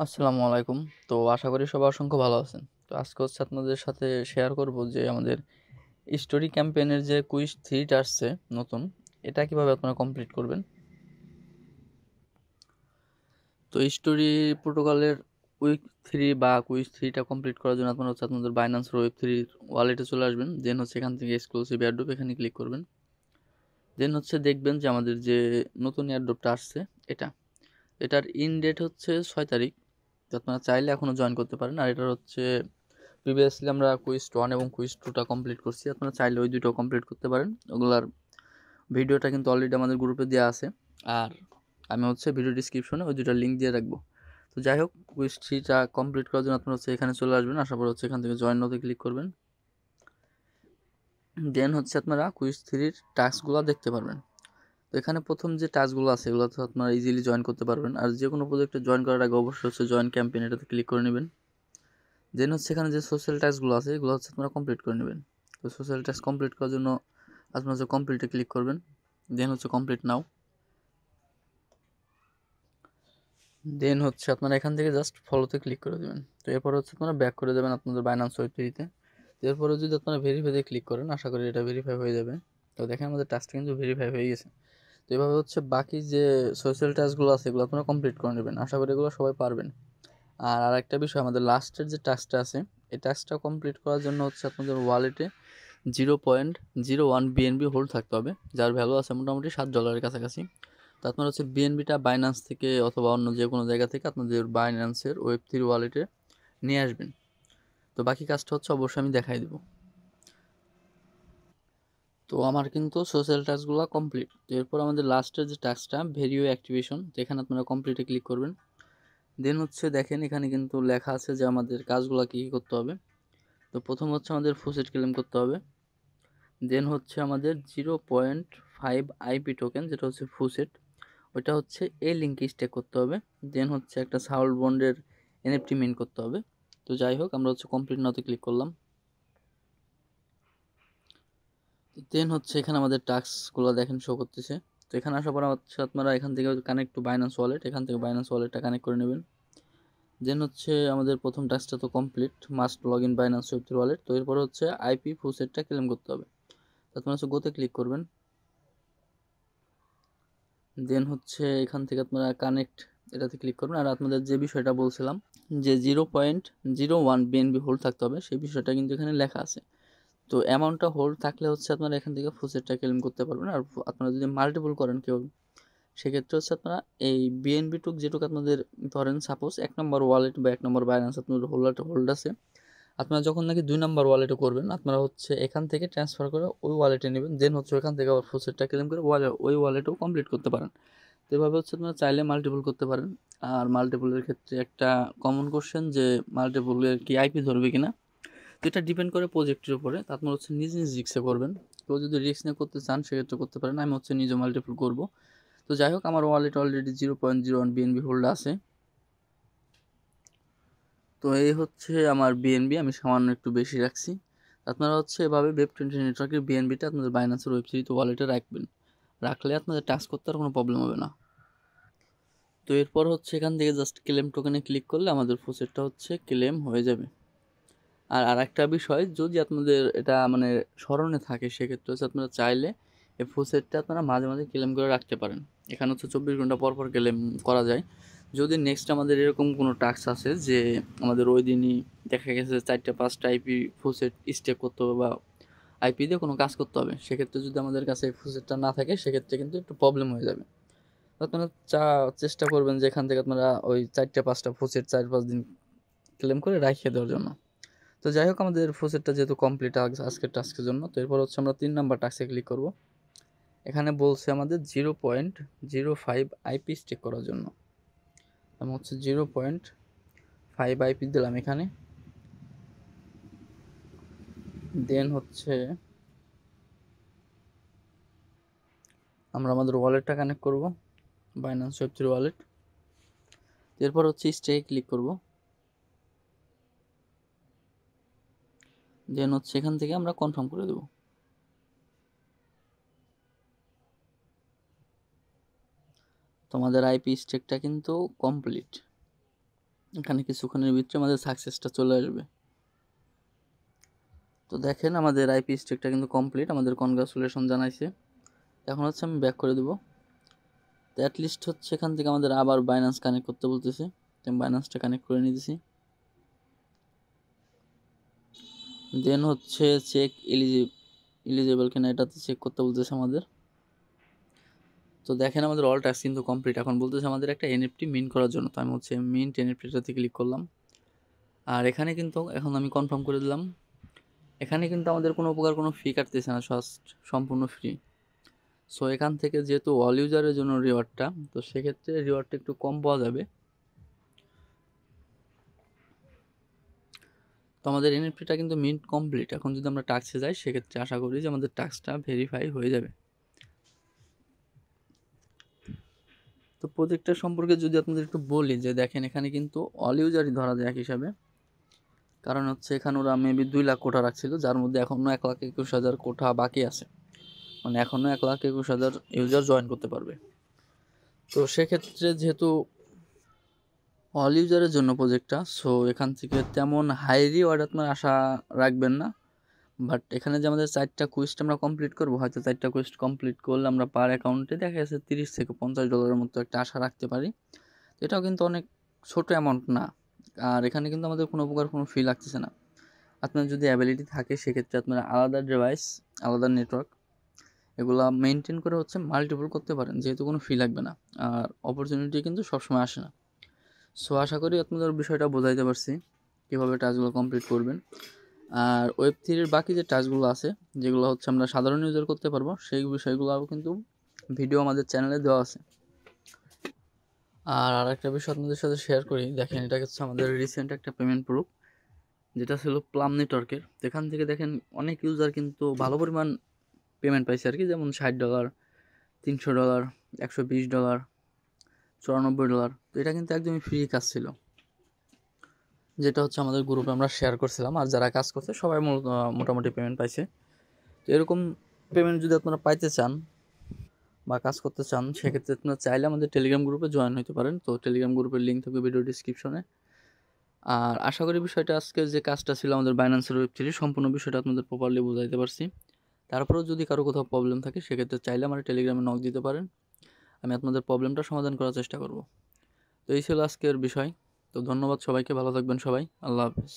আসসালামু আলাইকুম। তো আশা করি সবাই অসংখ্য ভালো আছেন। তো আজকে হচ্ছে আপনাদের সাথে শেয়ার করব যে আমাদের স্টোরি ক্যাম্পেইনের যে কুইজ 3 টা আসছে নতুন, এটা কিভাবে আপনারা কমপ্লিট করবেন। তো স্টোরি প্রোটোকলের উইক 3 বা কুইজ 3 টা কমপ্লিট করার জন্য আপনারা হচ্ছে আপনাদের বাইন্যান্স ওয়েব 3 ওয়ালেটে চলে আসবেন। দেন হচ্ছে এখান থেকে এক্সক্লুসিভ এয়ারড্রপ এখানে ক্লিক করবেন। দেন হচ্ছে দেখবেন যে আমাদের যে নতুন এয়ারড্রপটা আসছে এটা। এটার ইন ডেট হচ্ছে 6 তারিখ। তো আপনারা চাইলে এখনও জয়েন করতে পারেন। আর এটার হচ্ছে প্রিভিয়াসলি আমরা কুইজ 1 এবং কুইজ 2টা কমপ্লিট করছি। আপনারা চাইলে ওই দুটোও কমপ্লিট করতে পারেন। ওগুলার ভিডিওটা কিন্তু অলরেডি আমাদের গ্রুপে দেওয়া আছে। আর আমি হচ্ছে ভিডিও ডিসক্রিপশনে ওই দুটার লিঙ্ক দিয়ে রাখবো। তো যাই হোক, কুইজ 3টা কমপ্লিট করার জন্য আপনারা হচ্ছে এখানে চলে আসবেন। আসার পর হচ্ছে এখান থেকে জয়েন নাওতে ক্লিক করবেন। দেন হচ্ছে আপনারা কুইজ 3-র টাস্কগুলো দেখতে পারবেন। তো এখানে প্রথম যে টাস্কগুলো আছে এগুলো তো আপনারা ইজিলি জয়েন করতে পারবেন। আর যে কোনো প্রজেক্টে জয়েন করার আগে অবশ্যই হচ্ছে জয়েন ক্যাম্পেইন এটাতে ক্লিক করে নেবেন। দেন হচ্ছে এখানে যে সোশ্যাল টাস্কগুলো আছে এগুলো হচ্ছে আপনারা কমপ্লিট করে নেবেন। তো সোশ্যাল টাস্ক কমপ্লিট করার জন্য আপনারা হচ্ছে কমপ্লিটে ক্লিক করবেন। দেন হচ্ছে কমপ্লিট নাও। দেন হচ্ছে আপনারা এখান থেকে জাস্ট ফলোতে ক্লিক করে দেবেন। তো এরপর হচ্ছে আপনারা ব্যাক করে দেবেন আপনাদের বাইন্যান্স ওয়েব 3-তে। এরপরে যদি আপনারা ভেরিফাইতে ক্লিক করেন আশা করি এটা ভেরিফাই হয়ে যাবে। তো দেখেন আমাদের টাস্কটা কিন্তু ভেরিফাই হয়ে গেছে। তো এভাবে হচ্ছে বাকি যে সোশ্যাল টাস্কগুলো আছে এগুলো আপনারা কমপ্লিট করে নেবেন। আশা করি এগুলো সবাই পারবেন। আর আরেকটা বিষয়, আমাদের লাস্টের যে টাস্কটা আছে এই টাস্কটা কমপ্লিট করার জন্য হচ্ছে আপনাদের ওয়ালেটে 0.01 বিএনবি হোল্ড থাকতে হবে, যার ভ্যালু আছে মোটামুটি $7 কাছাকাছি। তো আপনার হচ্ছে বিএনবিটা বাইন্যান্স থেকে অথবা অন্য যে কোনো জায়গা থেকে আপনাদের বাইন্যান্সের ওয়েব 3 ওয়ালেটে নিয়ে আসবেন। তো বাকি কাজটা হচ্ছে অবশ্যই আমি দেখাই দেবো। তো আমার কিন্তু সোশ্যাল টাস্কগুলো কমপ্লিট। তো এরপর আমাদের লাস্টের যে টাস্কটা ভেরিও অ্যাক্টিভেশন, তো এখানে আপনারা কমপ্লিটে ক্লিক করবেন। দেন হচ্ছে দেখেন এখানে কিন্তু লেখা আছে যে আমাদের কাজগুলো কী কী করতে হবে। তো প্রথম হচ্ছে আমাদের ফুসেট ক্লেম করতে হবে। দেন হচ্ছে আমাদের 0.5 আইপি টোকেন যেটা হচ্ছে ফুসেট, ওইটা হচ্ছে এই লিঙ্কে স্টেক করতে হবে। দেন হচ্ছে একটা সাউল বন্ডের এনএফটি মিন করতে হবে। তো যাই হোক, আমরা হচ্ছে কমপ্লিট নাওতে ক্লিক করলাম। দেন হচ্ছে এখানে আমাদের টাস্কগুলো দেখেন শো করতেছে। তো এখানে আসার পর হচ্ছে আপনারা এখান থেকে কানেক্ট টু বাইন্যান্স ওয়ালেট, এখান থেকে বাইন্যান্স ওয়ালেটটা কানেক্ট করে নেবেন। দেন হচ্ছে আমাদের প্রথম টাস্কটা তো complete, must log in Binance web 3 wallet. তো এরপর হচ্ছে আইপি ফুসেটটা ক্লেম করতে হবে। তো আপনারা হচ্ছে গোতে ক্লিক করবেন। দেন হচ্ছে এখান থেকে আপনারা কানেক্ট এটাতে ক্লিক করবেন। আর আপনাদের যে বিষয়টা বলছিলাম যে 0.01 বিএনবি হোল্ড থাকতে হবে, সেই বিষয়টা কিন্তু এখানে লেখা আছে। তো অ্যামাউন্টটা হোল্ড থাকলে হচ্ছে আপনারা এখান থেকে ফুসেটটা ক্লেম করতে পারবেন। আর আপনারা যদি মাল্টিপল করেন কেউ, সেক্ষেত্রে হচ্ছে আপনারা এই বিএনবি টুক যেটুকু আপনাদের ধরেন সাপোজ 1 নম্বর ওয়ালেট বা 1 নম্বর বাইন্যান্স আপনাদের হোল্ড আছে, আপনারা যখন নাকি 2 নম্বর ওয়ালেটে করবেন আপনারা হচ্ছে এখান থেকে ট্রান্সফার করে ওই ওয়ালেটে নেবেন। দেন হচ্ছে ওইখান থেকে আবার ফুসেটটা ক্লেম করে ওই ওয়ালেটেও কমপ্লিট করতে পারেন। তো এভাবে হচ্ছে আপনারা চাইলে মাল্টিপল করতে পারেন। আর মাল্টিপলের ক্ষেত্রে একটা কমন কোশ্চেন যে মাল্টিপলের কি আইপি ধরবে কিনা, তো এটা ডিপেন্ড করে প্রজেক্টের উপরে। তো আপনারা হচ্ছে নিজ নিজ রিস্কে করবেন। কেউ যদি রিস্ক নিয়ে করতে চান সেক্ষেত্রে করতে পারেন। আমি হচ্ছে নিজে মাল্টিপল করব। তো যাই হোক, আমার ওয়ালেট অলরেডি 0.01 বিএনবি হোল্ড আছে। তো এই হচ্ছে আমার বিএনবি, আমি সামান্য একটু বেশি রাখছি। আপনারা হচ্ছে এভাবে ওয়েব20 নেটওয়ার্কের বিএনবিটা আপনাদের বাইন্যান্সের ওয়েবসাইট ওয়ালেটে রাখবেন। রাখলে আপনাদের টাস্ক করতে আর কোনো প্রবলেম হবে না। তো এরপর হচ্ছে এখান থেকে জাস্ট ক্লেম টোকেনে ক্লিক করলে আমাদের ফুসেটটা হচ্ছে ক্লেম হয়ে যাবে। আর আরেকটা বিষয়, যদি আপনাদের এটা মানে স্মরণে থাকে সেক্ষেত্রে হচ্ছে আপনারা চাইলে এই ফুসেটটা আপনারা মাঝে মাঝে ক্লেম করে রাখতে পারেন। এখানে হচ্ছে 24 ঘন্টা পর পর ক্লেম করা যায়। যদি নেক্সট আমাদের এরকম কোনো টাস্ক আছে যে আমাদের ওই দিনই দেখা গেছে 4টা 5টা আইপি ফুসেট স্টেক করতে হবে বা আইপি দিয়ে কোনো কাজ করতে হবে, সেক্ষেত্রে যদি আমাদের কাছে এই ফুসেটটা না থাকে সেক্ষেত্রে কিন্তু একটু প্রবলেম হয়ে যাবে। তো আপনারা চেষ্টা করবেন যে এখান থেকে আপনারা ওই 4টা 5টা ফুসেট 4-5 দিন ক্লেম করে রাখিয়ে দেওয়ার জন্য। তো যাই হোক, আমাদের প্রসেসটা যেহেতু কমপ্লিট আজকের টাস্কের জন্য, তো এরপর হচ্ছে আমরা 3 নম্বর টাস্কে ক্লিক করব। এখানে বলছে আমাদের 0.05 আইপি স্টেক করার জন্য। আমি হচ্ছে 0.5 আইপি দিলাম এখানে। দেন হচ্ছে আমরা আমাদের ওয়ালেটটা কানেক্ট করব, বাইন্যান্স ওয়েব 3 ওয়ালেট। এরপর হচ্ছে স্টেকে ক্লিক করব। দেন হচ্ছে এখান থেকে আমরা কনফার্ম করে দেব। তোমাদের আইপি স্টেকটা কিন্তু কমপ্লিট। এখানে কিছুক্ষণের ভিতরে আমাদের সাকসেসটা চলে আসবে। তো দেখেন আমাদের আইপি স্ট্যাকটা কিন্তু কমপ্লিট, আমাদের কনগ্রাচুলেশন জানাইছে। এখন হচ্ছে আমি ব্যাক করে দেবো। তো অ্যাটলিস্ট হচ্ছে এখান থেকে আমাদের আবার বাইন্যান্স কানেক্ট করতে বলতেছে, আমি বাইন্যান্সটা কানেক্ট করে নিতেছি। দেন হচ্ছে চেক এলিজিবল কিনা এটাতে চেক করতে বলতেছে আমাদের। তো দেখেন আমাদের অল টাস্ক কিন্তু কমপ্লিট। এখন বলতেছে আমাদের একটা এনএফটি মিন্ট করার জন্য, তো আমি হচ্ছে মিন্ট এনএফটিটাতে ক্লিক করলাম। আর এখানে কিন্তু এখন আমি কনফার্ম করে দিলাম। এখানে কিন্তু আমাদের কোনো প্রকার কোনো ফি কাটতেছে না, সম্পূর্ণ ফ্রি। সো এখান থেকে যেহেতু অল ইউজারের জন্য রিওয়ার্ডটা, তো সেক্ষেত্রে রিওয়ার্ডটা একটু কম পাওয়া যাবে। তো আমাদের এনএফটিটা কিন্তু মিন্ট কমপ্লিট। এখন যদি আমরা টাস্কে যাই সেক্ষেত্রে আশা করি যে আমাদের টাস্কটা ভেরিফাই হয়ে যাবে। তো প্রজেক্টটা সম্পর্কে যদি আপনাদের একটু বলি, যে দেখেন এখানে কিন্তু অল ইউজারই ধরা যায় এক হিসাবে। কারণ হচ্ছে এখানে ওরা মেবি 2 লাখ কোঠা রাখছিল, যার মধ্যে এখনও 1,21,000 কোঠা বাকি আছে, মানে এখনও 1,21,000 ইউজার জয়েন করতে পারবে। তো সেক্ষেত্রে যেহেতু অল ইউজারের জন্য প্রজেক্টটা, সো এখান থেকে তেমন হাই রিওয়ার্ড আপনার আশা রাখবেন না। বাট এখানে যে আমাদের 4টা কোয়েস্ট আমরা কমপ্লিট করবো, হয়তো 4টা কোয়েস্ট কমপ্লিট করলে আমরা পার অ্যাকাউন্টে দেখা যাচ্ছে $30 থেকে $50 মতো একটা আশা রাখতে পারি। এটাও কিন্তু অনেক ছোট অ্যামাউন্ট না। আর এখানে কিন্তু আমাদের কোনো প্রকার কোনো ফি লাগতেছে না। আপনার যদি অ্যাবিলিটি থাকে সেক্ষেত্রে আপনারা আলাদা ডিভাইস, আলাদা নেটওয়ার্ক এগুলো মেনটেন করে হচ্ছে মাল্টিপল করতে পারেন, যেহেতু কোনো ফি লাগবে না। আর অপরচুনিটি কিন্তু সবসময় আসে না। সো আশা করি আপনাদের বিষয়টা বোঝাইতে পারছি কীভাবে টাস্কগুলো কমপ্লিট করবেন। আর ওয়েব3-এর বাকি যে টাস্কগুলো আছে, যেগুলো হচ্ছে আমরা সাধারণ ইউজার করতে পারবো, সেই বিষয়গুলোও কিন্তু ভিডিও আমাদের চ্যানেলে দেওয়া আছে। আর আরেকটা বিষয় আপনাদের সাথে শেয়ার করি, দেখেন এটা হচ্ছে আমাদের রিসেন্ট একটা পেমেন্ট প্রুফ, যেটা ছিল প্লাম নেটওয়ার্কের। এখান থেকে দেখেন অনেক ইউজার কিন্তু ভালো পরিমাণ পেমেন্ট পাইছে আর কি, যেমন $60, $300, $120, $94। তো এটা কিন্তু একদমই ফ্রি কাজ ছিল, যেটা হচ্ছে আমাদের গ্রুপে আমরা শেয়ার করছিলাম। আর যারা কাজ করছে সবাই মোটামুটি পেমেন্ট পাইছে। তো এরকম পেমেন্ট যদি আপনারা পাইতে চান বা কাজ করতে চান, সেক্ষেত্রে আপনারা চাইলে আমাদের টেলিগ্রাম গ্রুপে জয়েন হতে পারেন। তো টেলিগ্রাম গ্রুপের লিঙ্ক থাকবে ভিডিও ডিসক্রিপশনে। আর আশা করি বিষয়টা আজকে যে কাজটা ছিল আমাদের বাইন্যান্সের ওয়েব3 সম্পূর্ণ বিষয়টা আপনাদের প্রপারলি বোঝাইতে পারছি। তারপরেও যদি কারো কোথাও প্রবলেম থাকে সেক্ষেত্রে চাইলে আমার টেলিগ্রামে নক দিতে পারেন, আমি আপনাদের প্রবলেমটা সমাধান করার চেষ্টা করব। তো এই ছিল আজকের বিষয়। তো ধন্যবাদ সবাইকে, ভালো থাকবেন সবাই, আল্লাহ হাফেজ।